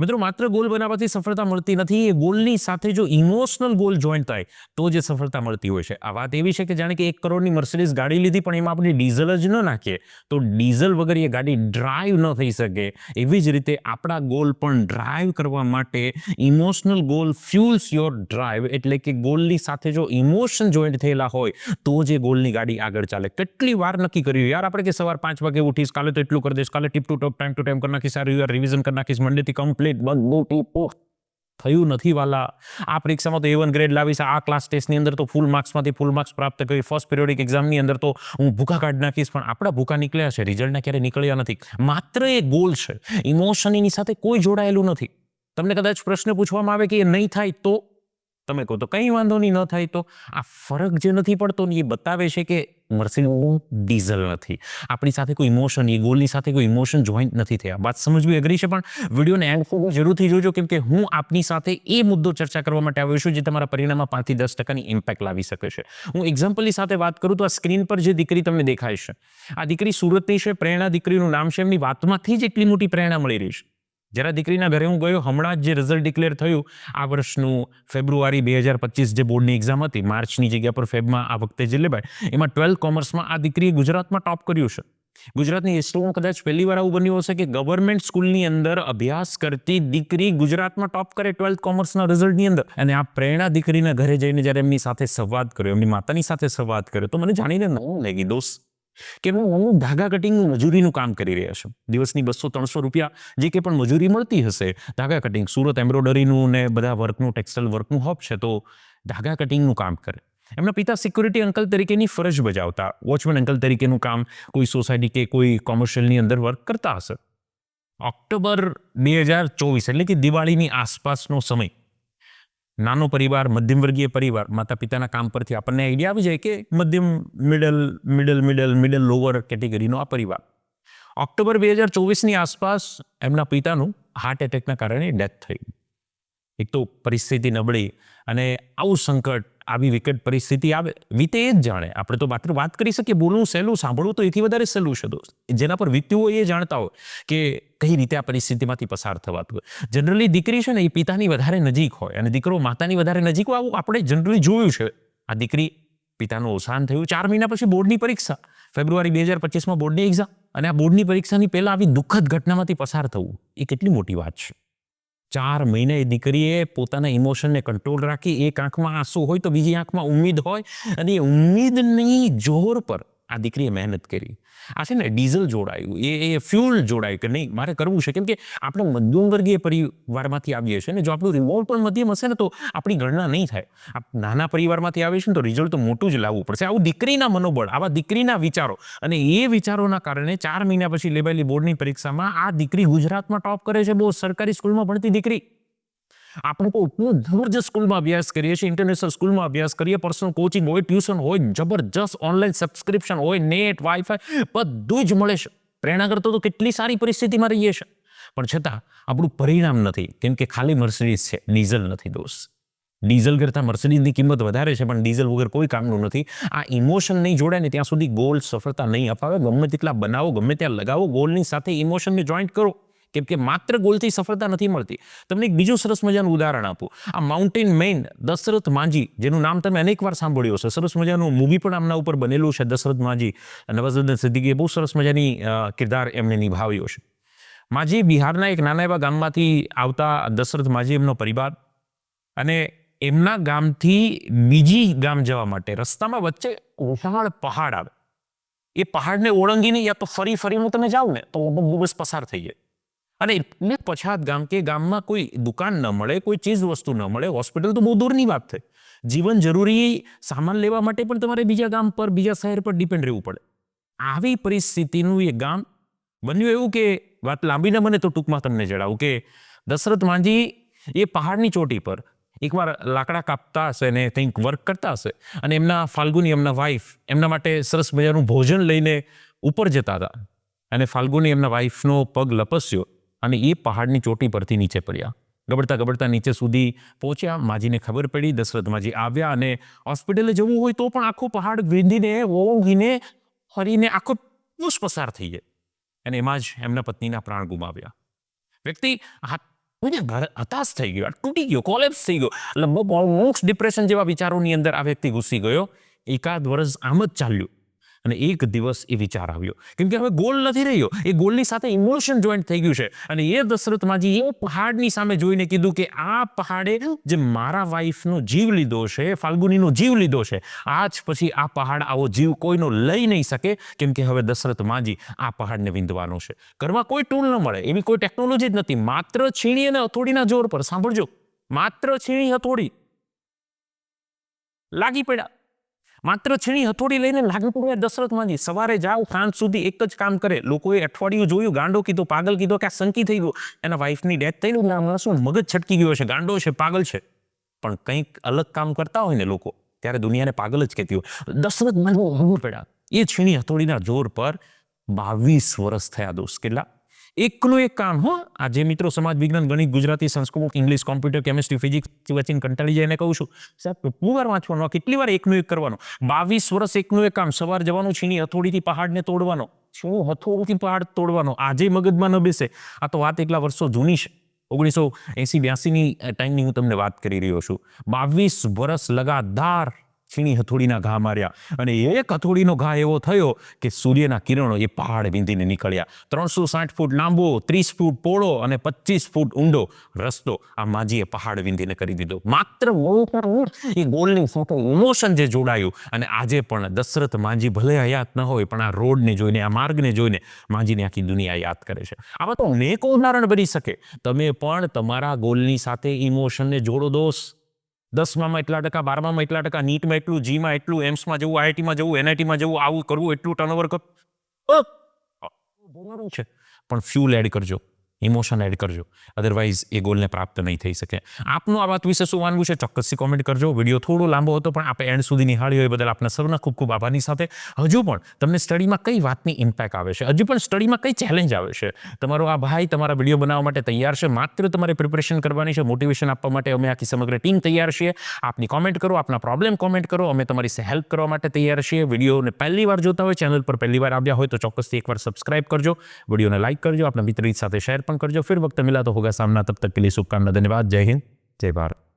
મિત્રો માત્ર ગોલ બનાવવાથી સફળતા મળતી નથી, એ ગોલની સાથે જો ઇમોશનલ ગોલ જોઈન્ટ થાય તો જે સફળતા મળતી હોય છે. આ વાત એવી છે કે જાણે કે 1 કરોડની મર્સિડીઝ ગાડી લીધી પણ એમાં આપણે ડીઝલ જ ન નાખીએ તો ડીઝલ વગર એ ગાડી ડ્રાઈવ ન થઈ શકે. એવી જ રીતે આપણા ગોલ પણ ડ્રાઈવ કરવા માટે emotional goal fuels your drive, એટલે કે ગોલની સાથે જો ઇમોશન જોઈન્ટ થયેલા હોય તો જે ગોલની ગાડી આગળ ચાલે. કેટલી વાર નક્કી કર્યું યાર આપણે કે સવાર 5 વાગે ઉઠીશ, કાલે તો એટલું કરી દઈશ, કાલે ટીપ ટુ ટાઈમ કરી નાખીશ, આ રિવિઝન કરી નાખીશ, મંડેથી કમ્પ્લીટ થયું નથી વાલા. આ પરીક્ષામાં તો A1 ગ્રેડ લાવીશ, આ ક્લાસ ટેસ્ટની અંદર તો ફૂલ માર્ક્સમાંથી ફૂલ માર્ક્સ પ્રાપ્ત કરી, ફર્સ્ટ પિરિયોડિક એક્ઝામની અંદર તો હું ભૂખા કાઢી નાખીશ. પણ આપણા ભૂખા નીકળ્યા છે, રિઝલ્ટના ક્યારે નીકળ્યા નથી. માત્ર એ ગોલ છે, ઇમોશન એની સાથે કોઈ જોડાયેલું નથી. તમને કદાચ પ્રશ્ન પૂછવામાં આવે કે એ નહીં થાય તો તમે કહો તો કંઈ વાંધો નહીં, ન થાય તો. આ ફરક જે નથી પડતો ને એ બતાવે છે કે મર્સિડીઝ ડીઝલ નથી. આપણી સાથે કોઈ ઇમોશન, એ ગોલની સાથે કોઈ ઇમોશન જોઈન્ટ નથી થયા. વાત સમજવી અઘરી છે પણ વિડીયોને એન્ડ સુધી જરૂરથી જોજો, કેમ કે હું આપની સાથે એ મુદ્દો ચર્ચા કરવા માટે આવ્યો છું જે તમારા પરિણામમાં 5 થી 10% ઇમ્પેક્ટ લાવી શકે છે. હું એક્ઝામ્પલની સાથે વાત કરું તો આ સ્ક્રીન પર જે દીકરી તમને દેખાય છે, આ દીકરી સુરતની છે. પ્રેરણા દીકરીનું નામ છે. એમની વાતમાંથી જ એટલી મોટી પ્રેરણા મળી રહી છે. જરા દીકરીના ઘરે હું ગયો, હમણાં જ જે રિઝલ્ટ ડિક્લેર થયું આ વર્ષનું ફેબ્રુઆરી 2025 જે બોર્ડની એક્ઝામ હતી, માર્ચની જગ્યા પર ફેબમાં આ વખતે જે લેવાય, એમાં 12th કોમર્સમાં આ દીકરીએ ગુજરાતમાં ટોપ કર્યું છે. ગુજરાતની હિસ્ટ્રીમાં કદાચ પહેલી વાર આવું બન્યું હશે કે ગવર્મેન્ટ સ્કૂલની અંદર અભ્યાસ કરતી દીકરી ગુજરાતમાં ટોપ કરે 12th કોમર્સના રિઝલ્ટની અંદર. અને આ પ્રેરણા દીકરીના ઘરે જઈને જ્યારે એમની સાથે સંવાદ કર્યો, એમની માતાની સાથે સંવાદ કર્યો, તો મને જાણીને નવું લાગી દોસ્ત કે હું ધાગા કટિંગનું મજૂરીનું કામ કરી રહ્યા છું. દિવસની 200-300 રૂપિયા જે કે પણ મજૂરી મળતી હશે, ધાગા કટિંગ, સુરત એમ્બ્રોડરીનું ને બધા વર્કનું, ટેક્સટાઇલ વર્કનું હબ છે, તો ધાગા કટિંગનું કામ કરે. એમના પિતા સિક્યુરિટી અંકલ તરીકેની ફરજ બજાવતા, વોચમેન અંકલ તરીકેનું કામ કોઈ સોસાયટી કે કોઈ કોમર્શિયલની અંદર વર્ક કરતા હશે. ઓક્ટોબર 2024 એટલે કે દિવાળીની આસપાસનો સમય. નાનો પરિવાર, મધ્યમ વર્ગીય પરિવાર, માતા પિતાના કામ પરથી આપણને આઈડિયા આવી જાય કે મધ્યમ મિડલ લોઅર કેટેગરીનો આ પરિવાર. ઓક્ટોબર 2024ની આસપાસ એમના પિતાનું હાર્ટ એટેકના કારણે ડેથ થઈ. એક તો પરિસ્થિતિ નબળી, અને આવું સંકટ, આવી વિકટ પરિસ્થિતિ આવે વીતે એ જ જાણે. આપણે તો માત્ર વાત કરી શકીએ, બોલવું સહેલું, સાંભળવું તો એથી વધારે સહેલું છે દોસ્ત. જેના પર વીત્યું હોય એ જાણતા હોય કે કઈ રીતે આ પરિસ્થિતિમાંથી પસાર થવાતું હોય. જનરલી દીકરી છે ને એ પિતાની વધારે નજીક હોય અને દીકરો માતાની વધારે નજીક હોય. આવું આપણે જનરલી જોયું છે. આ દીકરી, પિતાનું અવસાન થયું, 4 મહિના પછી બોર્ડની પરીક્ષા, ફેબ્રુઆરી 2025માં બોર્ડની એક્ઝામ, અને આ બોર્ડની પરીક્ષાની પહેલા આવી દુઃખદ ઘટનામાંથી પસાર થવું એ કેટલી મોટી વાત છે. 4 મહિને એ દીકરીએ પોતાના ઇમોશનને કંટ્રોલ રાખી. એક આંખમાં આંસુ હોય તો બીજી આંખમાં ઉમ્મીદ હોય, અને એ ઉમ્મીદની જોર પર આ દીકરીએ મહેનત કરી. આ છે ને ડીઝલ જોડાયું, એ ફ્યુલ જોડાયું કે નહીં મારે કરવું છે. કેમ કે આપણે મધ્યમ વર્ગીય પરિવારમાંથી આવીએ છીએ ને, જો આપણું રિવોલ્વ પણ મધ્યમ હશે ને તો આપણી ગણના નહીં થાય. નાના પરિવારમાંથી આવીએ છીએ ને તો રિઝલ્ટ તો મોટું જ લાવવું પડશે. આવું દીકરીના મનોબળ, આવા દીકરીના વિચારો, અને એ વિચારોના કારણે 4 મહિના પછી લેવાયેલી બોર્ડની પરીક્ષામાં આ દીકરી ગુજરાતમાં ટોપ કરે છે. બહુ સરકારી સ્કૂલમાં ભણતી દીકરી. આપણે તો એટલું જબરજસ્ત સ્કૂલમાં અભ્યાસ કરીએ છીએ, ઇન્ટરનેશનલ સ્કૂલમાં અભ્યાસ કરીએ, પર્સનલ કોચિંગ હોય, ટ્યુશન હોય, જબરજસ્ત ઓનલાઈન સબસ્ક્રિપ્શન હોય, નેટ, વાઈફાઈ બધું જ મળે છે. પ્રેરણા કરતો તો કેટલી સારી પરિસ્થિતિમાં રહીએ છીએ, પણ છતાં આપણું પરિણામ નથી. કેમ કે ખાલી મર્સિડીઝ છે, ડીઝલ નથી દોસ્ત. ડીઝલ કરતાં મર્સિડીઝની કિંમત વધારે છે, પણ ડીઝલ વગર કોઈ કામનું નથી. આ ઇમોશન નહીં જોડાય ને ત્યાં સુધી ગોલ સફળતા નહીં અપાવે. ગમે તેટલા બનાવો, ગમે ત્યાં લગાવો, ગોલની સાથે ઇમોશનને જોઈન્ટ કરો. કેમ કે માત્ર ગોલથી સફળતા નથી મળતી. તમને એક બીજું સરસ મજાનું ઉદાહરણ આપું. આ માઉન્ટેન મેન દશરથ માંઝી, જેનું નામ તમે અનેકવાર સાંભળ્યું હશે, સરસ મજાનું મૂવી પણ આમના ઉપર બનેલું છે. દશરથ માંઝી, નવાઝુદ્દીન સિદ્દીકીએ બહુ સરસ મજાની કિરદાર એમને નિભાવ્યો છે. માંઝી બિહારના એક નાના એવા ગામમાંથી આવતા દશરથ માંઝી, એમનો પરિવાર, અને એમના ગામથી બીજી ગામ જવા માટે રસ્તામાં વચ્ચે વિશાળ પહાડ આવે. એ પહાડને ઓળંગીને યા તો ફરીને તમે જાઓ ને તો બસ પસાર થઈ જાય. અને એટલે પછાત ગામ, કે ગામમાં કોઈ દુકાન ન મળે, કોઈ ચીજ વસ્તુ ન મળે, હોસ્પિટલ તો બહુ દૂરની વાત થઈ. જીવન જરૂરી સામાન લેવા માટે પણ તમારે બીજા ગામ પર, બીજા શહેર પર ડિપેન્ડ રહેવું પડે. આવી પરિસ્થિતિનું એ ગામ બન્યું. એવું કે વાત લાંબી ન બને તો ટૂંકમાં તમને જણાવું કે દશરથ માંઝી એ પહાડની ચોટી પર એકવાર લાકડા કાપતા હશે ને કંઈક વર્ક કરતા હશે, અને એમના ફાલ્ગુની, એમના વાઈફ, એમના માટે સરસ મજાનું ભોજન લઈને ઉપર જતા હતા, અને ફાલ્ગુની એમના વાઈફનો પગ લપસ્યો અને એ પહાડની ચોટી પરથી નીચે પડ્યા. ગબડતા નીચે સુધી પહોંચ્યા. માજીને ખબર પડી. દશરથ માંઝી આવ્યા, અને હોસ્પિટલે જવું હોય તો પણ આખો પહાડ વીંધીને, ઓળંગીને, ફરીને આખો પસાર થઈ જાય. અને એમાં જ એમના પત્નીના પ્રાણ ગુમાવ્યા. વ્યક્તિ હતાશ થઈ ગયો, તૂટી ગયો, કોલેપ્સ થઈ ગયો, લગભગ ઓલમોસ્ટ ડિપ્રેશન જેવા વિચારોની અંદર આ વ્યક્તિ ઘૂસી ગયો. એકાદ વર્ષ આમ જ ચાલ્યું અને એક દિવસ એ વિચાર આવ્યો, કેમ કે હવે ગોલ નથી રહ્યો, એ ગોલની સાથે ઇમોશન જોઈન્ટ થઈ ગયું છે. અને એ દશરથ માજી એ પહાડની સામે જોઈને કીધું કે આ પહાડે જે મારા વાઈફનો જીવ લીધો છે, ફાલ્ગુનીનો જીવ લીધો છે, આજ પછી આ પહાડ આવો જીવ કોઈનો લઈ નહીં શકે, કેમ કે હવે દશરથ માજી આ પહાડને વિંધવાનો છે. ઘરમાં કોઈ ટૂલ ન મળે, એવી કોઈ ટેકનોલોજી જ નથી, માત્ર છીણી અને હથોડીના જોર પર. સાંભળજો, માત્ર છીણી હથોડી લાગી પડ્યા, માત્ર છીણી હથોડી લઈને લાગી પડ્યા દશરથ માજી. સવારે જાઓ, સાંજ સુધી એક જ કામ કરે. લોકોએ અઠવાડિયું જોયું, ગાંડો કીધો, પાગલ કીધો, કે આ સંકી થઈ ગયો, એના વાઈફની ડેથ થઈ ગયું, શું મગજ છટકી ગયો છે, ગાંડો છે, પાગલ છે. પણ કંઈક અલગ કામ કરતા હોય ને લોકો, ત્યારે દુનિયાને પાગલ જ કહેતી હોય. દશરથ માજી લાગી પડ્યા એ છીણી હથોડીના જોર પર. 22 વર્ષ થયા દોસ્ત. કેટલા? એકનું એક કામ. આજે મિત્રો સમાજ વિજ્ઞાન, ગણિત, Gujarati, Sanskrit, English, computer, chemistry, physics વચ્ચે કંટાળી જાય એને કહું છું, સાહેબ કેટલી વાર વાંચવાનું, કેટલી વાર એકનું એક કરવાનું. 22 વર્ષ એકનું એક કામ. સવાર જવાનું, છીણી હથોડીથી પહાડને તોડવાનો, છીણી હથોડીથી પહાડ તોડવાનો. આજે મગજમાં ન બેસે, આ તો વાત એટલા વર્ષો જૂની છે. 1980-82ની ટાઈમની હું તમને વાત કરી રહ્યો છું. 22 વર્ષ લગાતાર છીણી હથોડીના ઘા માર્યા, અને એક હથોડીનો ઘા એવો થયો કે સૂર્યના કિરણો એ પહાડ વિંધીને નીકળ્યા. 360 ફૂટ લાંબો, 30 ફૂટ પહોળો અને 25 ફૂટ ઊંડો રસ્તો આ માજીએ પહાડ વિંધીને કરી દીધો. માત્ર એ ગોલની સાથે ઇમોશન જે જોડાયું. અને આજે પણ દશરથ માજી ભલે હયાત ન હોય, પણ આ રોડને જોઈને, આ માર્ગને જોઈને માજીને આખી દુનિયા યાદ કરે છે. આવા તો અનેકો ઉદાહરણ બની શકે. તમે પણ તમારા ગોલની સાથે ઇમોશનને જોડો દોસ્ત. 10માં એટલા ટકા, 12માં એટલા ટકા, નીટમાં એટલું, જીમાં એટલું, એમ્સમાં જવું, આઈઆઈટીમાં જવું, એનઆઈટીમાં જવું, આવું કરવું, એટલું ટર્નઓવર કરવું છે. પણ ફ્યુલ એડ કરજો, ઇમોશન એડ કરજો, અધરવાઇઝ એ ગોલને પ્રાપ્ત નહીં થઈ શકે. આપનું આ વાત વિશે શું માનવું છે ચોક્કસથી કોમેન્ટ કરજો. વિડીયો થોડો લાંબો હતો, પણ આપણે એન્ડ સુધી નિહાળ્યો એ બદલ આપના સૌના ખૂબ ખૂબ આભારની સાથે. હજુ પણ તમને સ્ટડીમાં કઈ વાતની ઇમ્પેક્ટ આવે છે, હજુ પણ સ્ટડીમાં કઈ ચેલેન્જ આવે છે, તમારો આ ભાઈ તમારા વિડીયો બનાવવા માટે તૈયાર છે. માત્ર તમારે પ્રિપરેશન કરવાની છે, મોટિવેશન આપવા માટે અમે આખી સમગ્ર ટીમ તૈયાર છીએ. આપની કોમેન્ટ કરો, આપના પ્રોબ્લેમ કોમેન્ટ કરો, અમે તમારી હેલ્પ કરવા માટે તૈયાર છીએ. વિડીયોને પહેલી વાર જોતા હોય, ચેનલ પર પહેલી વાર આવ્યા હોય તો ચોક્કસથી એકવાર સબસ્ક્રાઇબ કરજો, વિડીયોને લાઇક કરજો, આપના મિત્રોની સાથે શેર પણ કરજો. फिर वक्त मिला तो होगा सामना, तब तक के लिए शुभकामना, धन्यवाद, जय हिंद, जय भारत.